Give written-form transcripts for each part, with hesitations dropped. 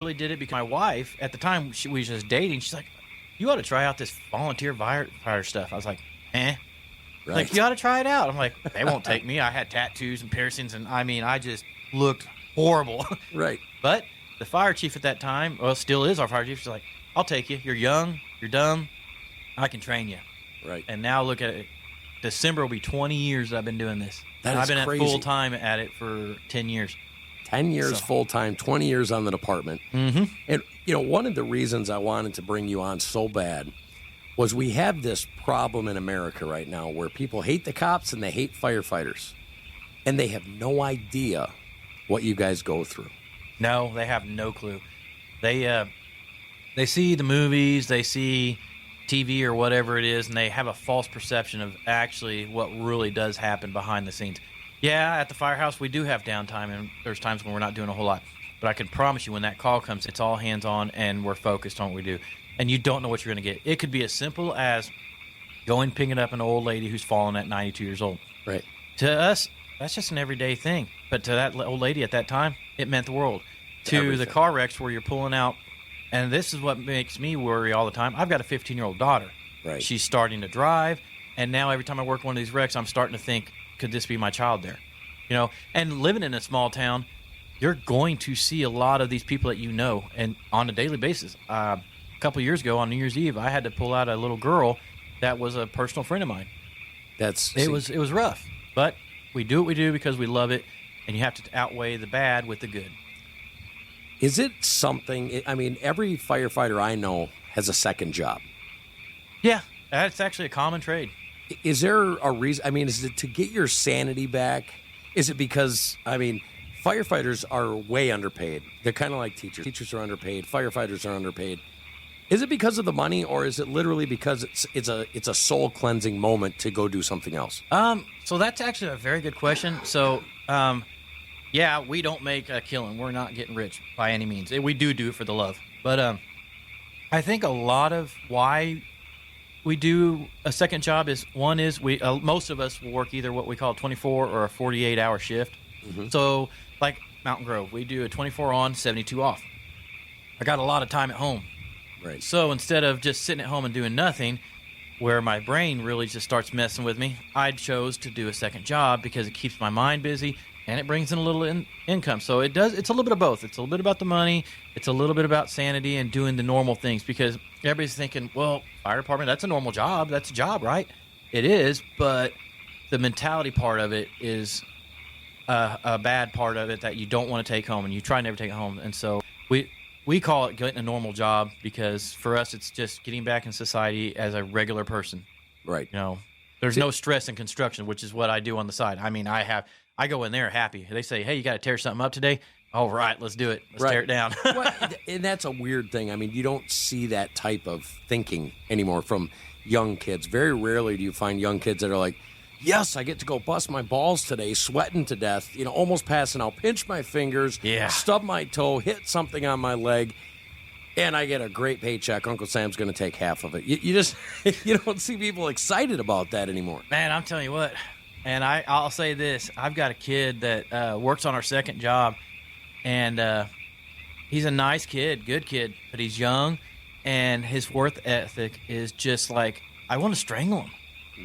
really did it because my wife, at the time, we was just dating. She's like, you ought to try out this volunteer fire stuff. I was like, eh. Right. Like, you ought to try it out. I'm like, they won't take me. I had tattoos and piercings, and I just looked horrible. Right. But the fire chief at that time, well, still is our fire chief. She's like, I'll take you. You're young. You're dumb. I can train you. Right. And now look at it. December will be 20 years that I've been doing this. That I've is been crazy. at full time at it for 10 years. 10 years full-time, 20 years on the department. Mm-hmm. And, one of the reasons I wanted to bring you on so bad was we have this problem in America right now where people hate the cops and they hate firefighters. And they have no idea what you guys go through. No, they have no clue. They see the movies, they see TV or whatever it is, and they have a false perception of actually what really does happen behind the scenes. Yeah, at the firehouse, we do have downtime, and there's times when we're not doing a whole lot. But I can promise you when that call comes, it's all hands-on, and we're focused on what we do. And you don't know what you're going to get. It could be as simple as going picking up an old lady who's fallen at 92 years old. Right. To us, that's just an everyday thing. But to that old lady at that time, it meant the world. To Everything. the car wrecks where you're pulling out, and this is what makes me worry all the time. I've got a 15-year-old daughter. Right. She's starting to drive, and now every time I work one of these wrecks, I'm starting to think, could this be my child there? And living in a small town, you're going to see a lot of these people that you know, and on a daily basis. A couple of years ago on New Year's Eve, I had to pull out a little girl that was a personal friend of mine. It was rough, but we do what we do because we love it, and you have to outweigh the bad with the good. Is it something, every firefighter I know has a second job. Yeah, that's actually a common trade. Is there a reason? Is it to get your sanity back? Is it because, firefighters are way underpaid. They're kind of like teachers. Teachers are underpaid. Firefighters are underpaid. Is it because of the money, or is it literally because it's a soul cleansing moment to go do something else? So that's actually a very good question. So, yeah, we don't make a killing. We're not getting rich by any means. We do it for the love. But I think a lot of why we do a second job is we most of us will work either what we call a 24 or a 48-hour shift. Mm-hmm. So, like Mountain Grove, we do a 24 on, 72 off. I got a lot of time at home. Right. So instead of just sitting at home and doing nothing, where my brain really just starts messing with me, I chose to do a second job because it keeps my mind busy and it brings in a little income. So it's a little bit of both. It's a little bit about the money. It's a little bit about sanity and doing the normal things, because everybody's thinking, well, fire department, that's a normal job. That's a job, right? It is, but the mentality part of it is a bad part of it that you don't want to take home, and you try never to take it home. And so we call it getting a normal job, because for us it's just getting back in society as a regular person. Right. There's no stress in construction, which is what I do on the side. I go in there happy. They say, hey, you got to tear something up today? All right, let's do it. Let's tear it down. Well, and that's a weird thing. You don't see that type of thinking anymore from young kids. Very rarely do you find young kids that are like, yes, I get to go bust my balls today, sweating to death, almost passing out, pinch my fingers, stub my toe, hit something on my leg, and I get a great paycheck. Uncle Sam's going to take half of it. You just you don't see people excited about that anymore. Man, I'm telling you what, and I'll say this. I've got a kid that works on our second job, and he's a nice kid, good kid, but he's young, and his work ethic is just like, I want to strangle him.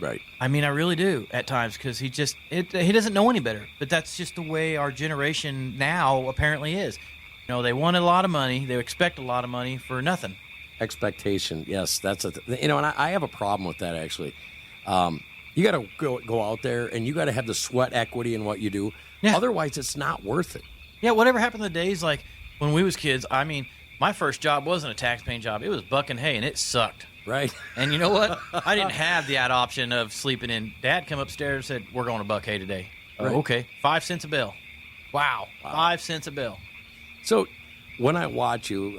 Right. I really do at times, because he doesn't know any better. But that's just the way our generation now apparently is. They want a lot of money. They expect a lot of money for nothing. Expectation, yes, that's and I have a problem with that actually. You got to go out there, and you got to have the sweat equity in what you do. Yeah. Otherwise, it's not worth it. Yeah, whatever happened to the days like when we was kids. My first job wasn't a tax-paying job. It was bucking hay, and it sucked. Right. And you know what? I didn't have that option of sleeping in. Dad come upstairs and said, we're going to buck hay today. Right. Oh, okay. 5 cents a bill. Wow. 5 cents a bill. So when I watch you,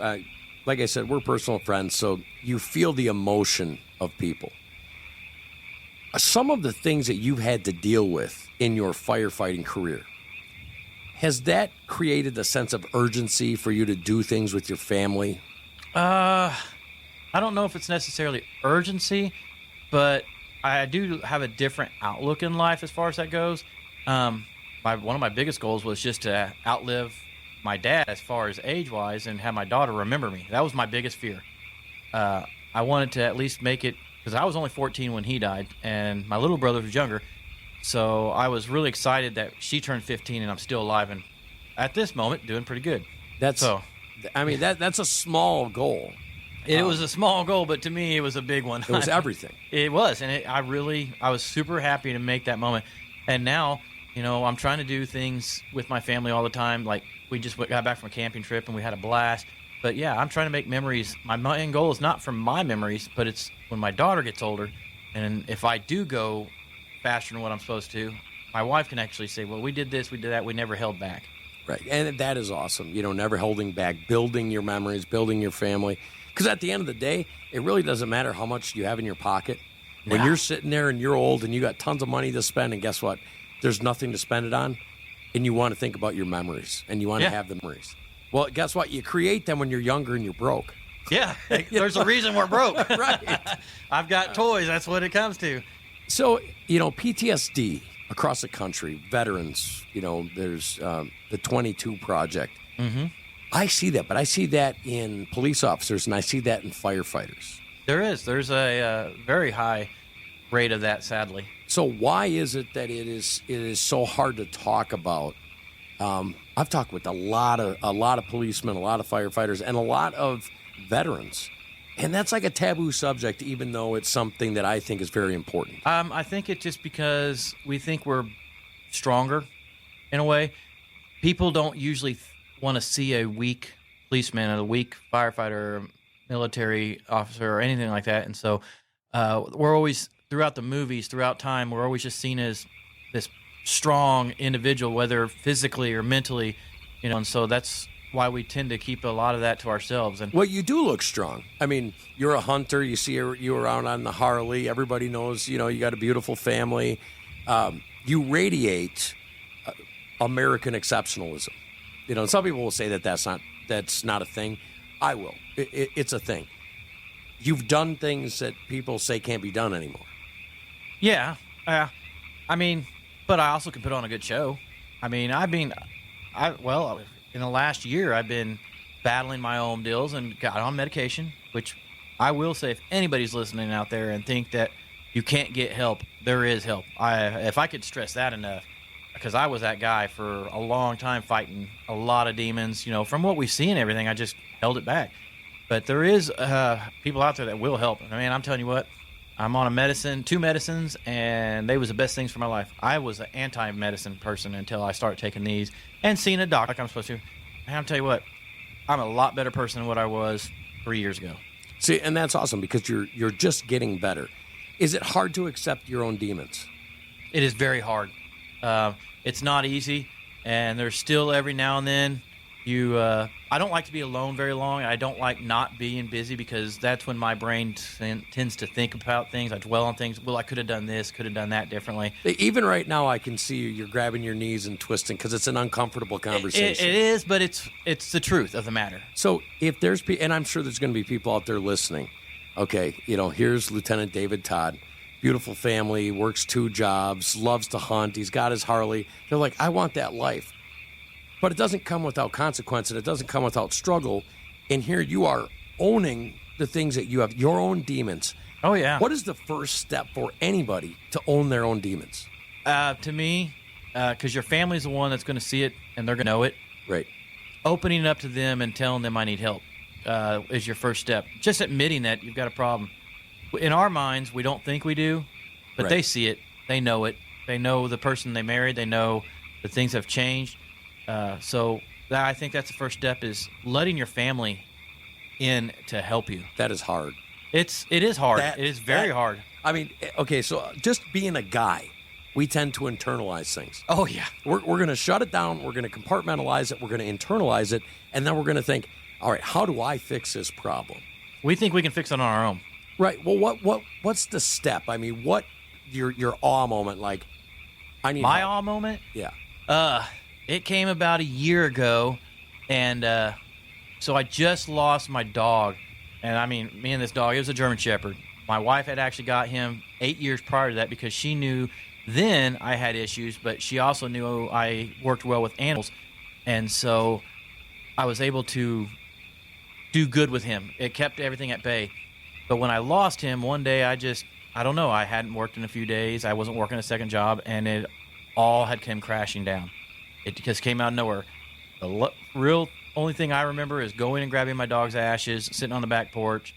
like I said, we're personal friends, so you feel the emotion of people. Some of the things that you've had to deal with in your firefighting career, has that created a sense of urgency for you to do things with your family? I don't know if it's necessarily urgency, but I do have a different outlook in life as far as that goes. One of my biggest goals was just to outlive my dad as far as age-wise and have my daughter remember me. That was my biggest fear. I wanted to at least make it, because I was only 14 when he died, and my little brother was younger. So I was really excited that she turned 15 and I'm still alive and at this moment doing pretty good. That's a small goal. It was a small goal, but to me it was a big one. It was everything. It was, and I was super happy to make that moment. And now, I'm trying to do things with my family all the time. Like we just got back from a camping trip and we had a blast. But yeah, I'm trying to make memories. My main goal is not from my memories, but it's when my daughter gets older, and if I do go faster than what I'm supposed to, my wife can actually say, well, we did this, we did that, we never held back. Right, and that is awesome. Never holding back, building your memories, building your family. Because at the end of the day, it really doesn't matter how much you have in your pocket. When you're sitting there and you're old and you got tons of money to spend, and guess what? There's nothing to spend it on, and you want to think about your memories, and you want to have the memories. Well, guess what? You create them when you're younger and you're broke. Yeah, there's a reason we're broke. Right. I've got toys. That's what it comes to. So, PTSD across the country, veterans, there's the 22 Project. Mm-hmm. I see that, but I see that in police officers, and I see that in firefighters. There's a very high rate of that, sadly. So why is it that it is so hard to talk about? I've talked with a lot of policemen, a lot of firefighters, and a lot of veterans, and that's like a taboo subject, even though it's something that I think is very important. I think it's just because we think we're stronger in a way. People don't usually want to see a weak policeman, a weak firefighter, military officer, or anything like that, and so we're always, throughout the movies, throughout time, we're always just seen as this strong individual, whether physically or mentally, and so that's why we tend to keep a lot of that to ourselves. And well, you do look strong. I mean, you're a hunter. You see you around on the Harley. Everybody knows, you got a beautiful family. You radiate American exceptionalism. Some people will say that that's not a thing. I will. It's a thing. You've done things that people say can't be done anymore. Yeah. But I also can put on a good show. In the last year, I've been battling my own deals and got on medication, which I will say, if anybody's listening out there and think that you can't get help, there is help. If I could stress that enough, because I was that guy for a long time fighting a lot of demons. From what we see and everything, I just held it back. But there is people out there that will help. I'm telling you what, I'm on two medicines, and they was the best things for my life. I was an anti-medicine person until I started taking these and seeing a doctor like I'm supposed to. And I'll tell you what, I'm a lot better person than what I was 3 years ago. See, and that's awesome because you're just getting better. Is it hard to accept your own demons? It is very hard. It's not easy, and there's still every now and then I don't like to be alone very long. I don't like not being busy because that's when my brain tends to think about things. I dwell on things. Well, I could have done this, could have done that differently. Even right now, I can see you're grabbing your knees and twisting because it's an uncomfortable conversation. It is, but it's the truth of the matter. So if there's and I'm sure there's going to be people out there listening. Okay, here's Lieutenant David Todd. Beautiful family, works 2 jobs, loves to hunt. He's got his Harley. They're like, I want that life. But it doesn't come without consequence, and it doesn't come without struggle. And here you are owning the things that you have, your own demons. Oh, yeah. What is the first step for anybody to own their own demons? To me, because your family's the one that's going to see it, and they're going to know it. Right. Opening it up to them and telling them I need help is your first step. Just admitting that you've got a problem. In our minds, we don't think we do, but right. They see it. They know it. They know the person they married. They know that things have changed. So I think that's the first step, is letting your family in to help you. That is hard. It is hard. It is very hard. Okay, so just being a guy, we tend to internalize things. Oh, yeah. We're going to shut it down. We're going to compartmentalize it. We're going to internalize it. And then we're going to think, all right, how do I fix this problem? We think we can fix it on our own. Right. Well, what's the step? What your awe moment? Like, I need my help. awe moment. Yeah. It came about a year ago, and so I just lost my dog. And me and this dog, it was a German Shepherd. My wife had actually got him 8 years prior to that because she knew then I had issues, but she also knew I worked well with animals. And so I was able to do good with him. It kept everything at bay. But when I lost him, one day I don't know, I hadn't worked in a few days. I wasn't working a second job, and it all had come crashing down. It just came out of nowhere. The real only thing I remember is going and grabbing my dog's ashes, sitting on the back porch,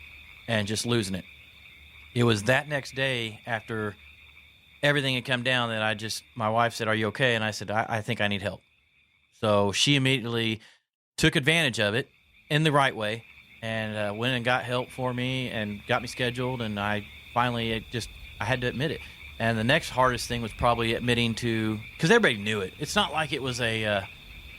and just losing it. It was that next day after everything had come down that my wife said, "Are you okay?" And I said, I think I need help. So she immediately took advantage of it in the right way and went and got help for me and got me scheduled. And I had to admit it. And the next hardest thing was probably admitting to, because everybody knew it. It's not like it was a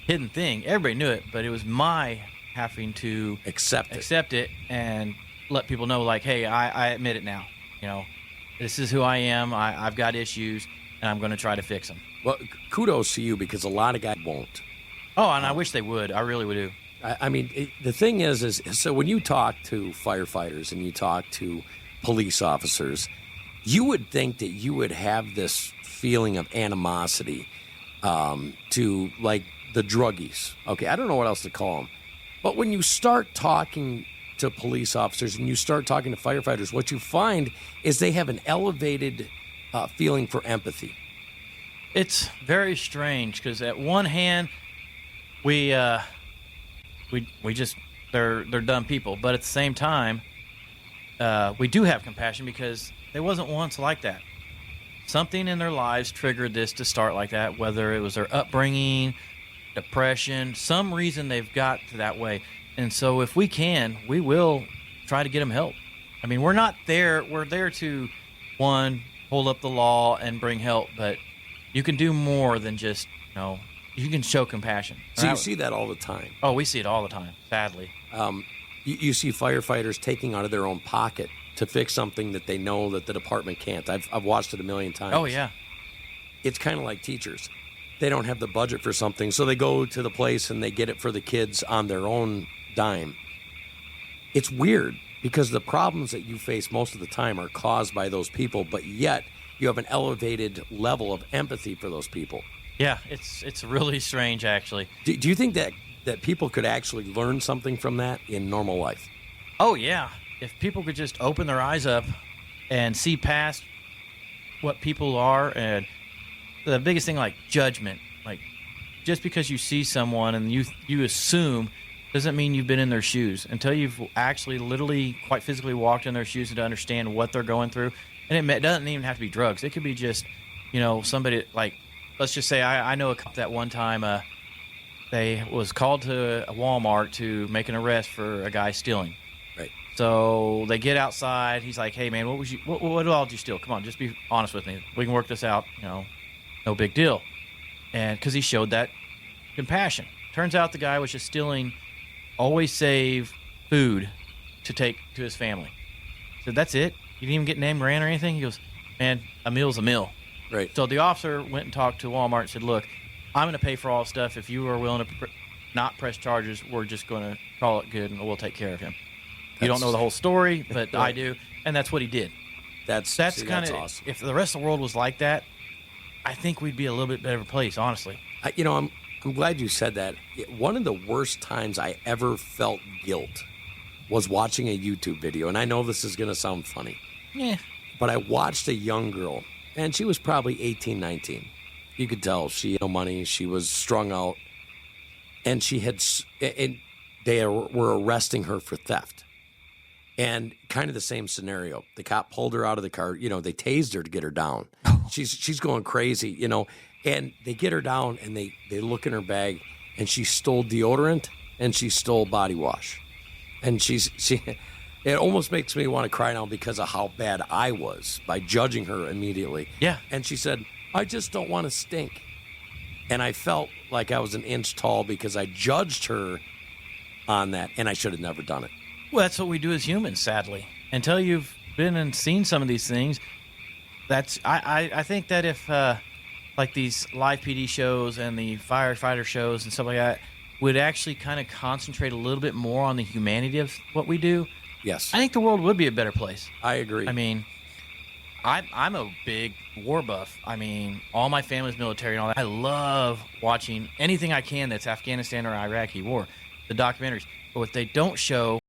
hidden thing. Everybody knew it, but it was my having to accept it and let people know, like, hey, I admit it now. This is who I am. I've got issues, and I'm going to try to fix them. Well, kudos to you, because a lot of guys won't. Oh, and I wish they would. I really would do. I mean, the thing is so when you talk to firefighters and you talk to police officers, you would think that you would have this feeling of animosity to, like, the druggies. Okay, I don't know what else to call them. But when you start talking to police officers and you start talking to firefighters, what you find is they have an elevated feeling for empathy. It's very strange, because at one hand, we just they're dumb people, but at the same time, we do have compassion, because they wasn't once like that. Something in their lives triggered this to start like that, whether it was their upbringing, depression, some reason they've got to that way. And so if we can, we will try to get them help. I mean, we're there to, one, hold up the law and bring help, but you can do more than just, you can show compassion. So you see that all the time. Oh, we see it all the time, sadly. You see firefighters taking out of their own pocket to fix something that they know that the department can't. I've watched it a million times. Oh, yeah. It's kind of like teachers. They don't have the budget for something, so they go to the place and they get it for the kids on their own dime. It's weird, because the problems that you face most of the time are caused by those people, but yet you have an elevated level of empathy for those people. Yeah, it's really strange, actually. Do you think that people could actually learn something from that in normal life? Oh, yeah. If people could just open their eyes up and see past what people are, and the biggest thing, like judgment. Like, just because you see someone and you assume doesn't mean you've been in their shoes until you've actually literally quite physically walked in their shoes and to understand what they're going through. And it doesn't even have to be drugs. It could be just, somebody, like, let's just say I know a couple that one time they was called to a Walmart to make an arrest for a guy stealing. Right. So they get outside. He's like, "Hey, man, what all did you steal? Come on, just be honest with me. We can work this out. No big deal." And because he showed that compassion. Turns out the guy was just stealing Always Save food to take to his family. So that's it? You didn't even get name brand or anything? He goes, "Man, a meal's a meal." Right. So the officer went and talked to Walmart and said, "Look, I'm going to pay for all the stuff. If you are willing to not press charges, we're just going to call it good and we'll take care of him." You don't know the whole story, but I do. And that's what he did. That's kind of awesome. If the rest of the world was like that, I think we'd be a little bit better place, honestly. I'm glad you said that. One of the worst times I ever felt guilt was watching a YouTube video, and I know this is going to sound funny. Yeah. But I watched a young girl, and she was probably 18, 19. You could tell she had no money. She was strung out, and they were arresting her for theft. And kind of the same scenario. The cop pulled her out of the car. They tased her to get her down. She's going crazy, and they get her down, and they look in her bag, and she stole deodorant and she stole body wash. And it almost makes me want to cry now because of how bad I was by judging her immediately. Yeah. And she said, "I just don't want to stink." And I felt like I was an inch tall because I judged her on that, and I should have never done it. Well, that's what we do as humans, sadly. Until you've been and seen some of these things, I think that if like these live PD shows and the firefighter shows and stuff like that would actually kind of concentrate a little bit more on the humanity of what we do, yes, I think the world would be a better place. I agree. I mean, I'm a big war buff. I mean, all my family's military and all that. I love watching anything I can that's Afghanistan or Iraqi war. the documentaries. But what they don't show